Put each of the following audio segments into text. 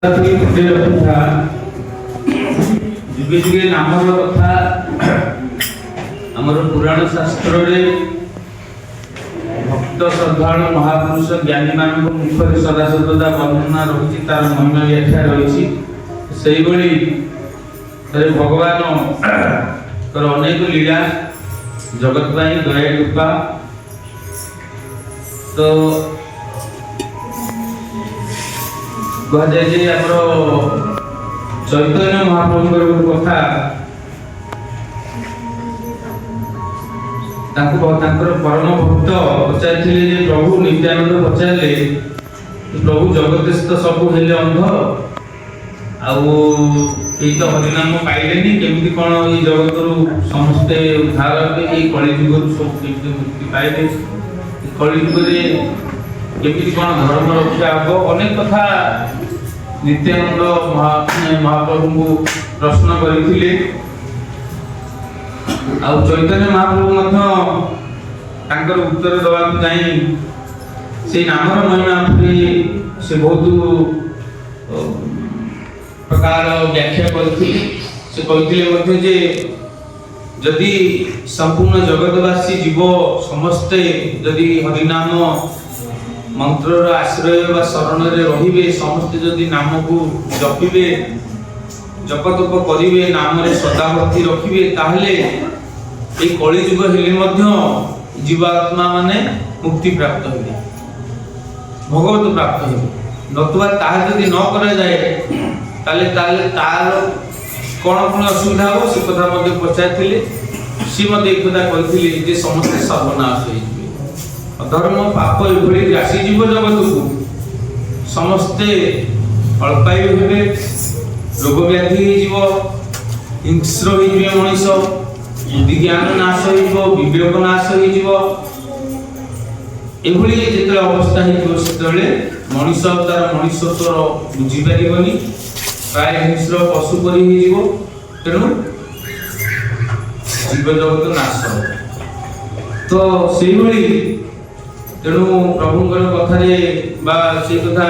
जुगे जुगे नामर कथा आमर पुराण शास्त्र रे भक्त श्रद्धालु महापुरुष ज्ञानी मान मुखरे सदासदा वर्णना रही तार महिमा व्याख्या रही से भगवान अनेक लीला जगत दया कृपा तो कहुए चैतन्य महाप्रभु कथा परम भक्त पचारि प्रभु नित्यानंद पचारे प्रभु जगत सब हेले अंध आई तो हरिनाम पाइले केमती कौन ये जगत समस्ते उद्धार हे कलिजुग सब मुक्ति पाइले कलिजुग केमती कौन धर्म रक्षा हम अनेक कथा नित्यानंद महाप्रभु को प्रश्न करते चैतन्य महाप्रभु उत्तर दवा से नामर महिमा से बहुत प्रकार व्याख्या करते कहते जदि संपूर्ण जगतवासी जीव समस्ते जदि हरिनाम मंत्र आश्रय व शरण रे रहिबे समस्ते जदि नाम को जपिबे जपतप करिवे नाम रे सदाभक्ति रखिबे ताहले ए कली जुग हेले मध्य जीवात्मा माने मुक्ति प्राप्त होबे भगवत प्राप्त होबे नतुवा ताहा जदि न करा जाए ताले तार कोन असुविधा हो से कथा मध्ये पचाइथिले सी मध्ये एक कथा कहिथिले जे समस्त सर्वनाश होई अधर्म पाप एभली राशि जीव जगत को समस्ते अल्पायु हेबे रोग व्याधि हिंस्र हो मनीष बुद्धि ज्ञान नाश हो विवेक नाश हो अवस्था हो मनीष तार मनुष्यत्व बुझी पारबनी प्राय हिंस्र पशु परी तेणु जीव जगत नाश तो से तेणु प्रभुंकर कथारे बा से कथा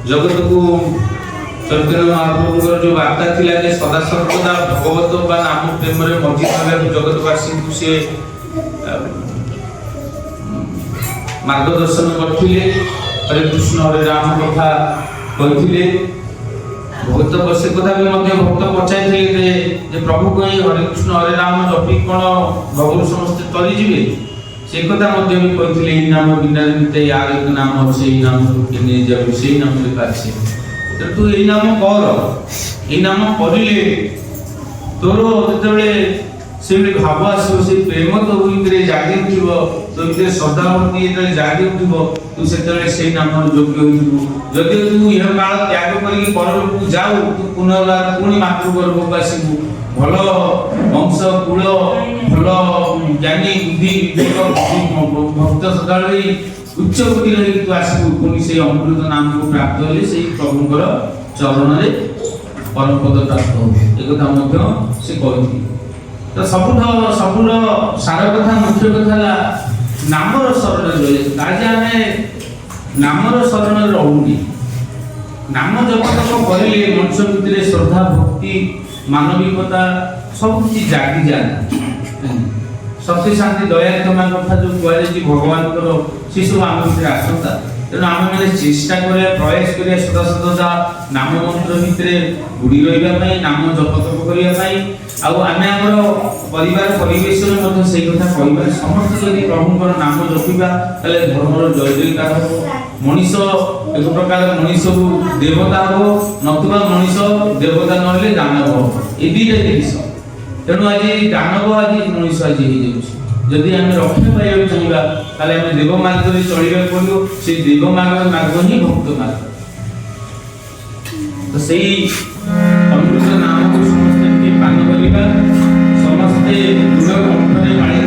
जगत को चैतन्य महाप्रभुंकर जो वार्ता थिला जे सदा सर्वदा भगवत बा नाम प्रेम रे मग्न होबे जगतवासी को से मार्गदर्शन करथिले हरे कृष्ण हरे राम कथा कहथिले भक्त बसे कथा भी मध्य भक्त पचाइथिले जे प्रभु कहि हरे कृष्ण हरे राम जपि कोन भगवान समस्त तरी जिवे से कथा मध्य भी कहथिले ई नाम बिना निते यार एक नाम अछि ई नाम केने जब से नाम लिखा अछि तो तू ई नाम कर ई नाम करिले तोर जतबे से भाव आसो से प्रेम तो भीतर जागी उठिबो तो भीतर श्रद्धाभक्ति जतबे जागी उठिबो तू सेतबे से नाम योग्य होइबो जदि तू यह काल त्याग करी परलोक जाऊ तू पुनर्बार पुनी मातृगर्भ को आसीबू भल वंश कुल भल ज्ञानी बुद्धि विवेक भक्त सदाळे उच्च बुद्धि रही तू आसीबू पुनी से अमृत नाम को प्राप्त होले से प्रभुंकर चरण रे परम पद प्राप्त हो ए कथा मध्य से कहती तो सबुर सार कथा मुख्य कथा नामर शरण रही आज आम नामर शरण रहूनी नाम जप करिले मनुष्य भितर श्रद्धा भक्ति मानविकता सब किसी जागी जाए सत्य शांति दया क्षमा कथा जो कह भगवान से सब आम भर आसता तेणु आम मैंने चेष्टा करा प्रयास करा सदा सदा नाम मंत्र भितर बुड़ी रही नाम जप तप करने आम परिवार परिवेश से कथा कह समस्त यदि प्रभुंर नाम जपिबा धर्मर जय जयकार हो मनीष एक प्रकार मनीष को देवता हो नतुबा मनीष देवता नहले दानव हो ए दुईटा जिनिस तेणु आज दानव आज मनीष आज जदि आम रक्षा पाइबा चाहिए ताले आम देव मार्ग रे चलिबा पड़ो से देव मार्ग ही भक्त मार्ग तो सही अमृत नाम को समस्त पान करिबा समस्ते दृढ़ कंठरे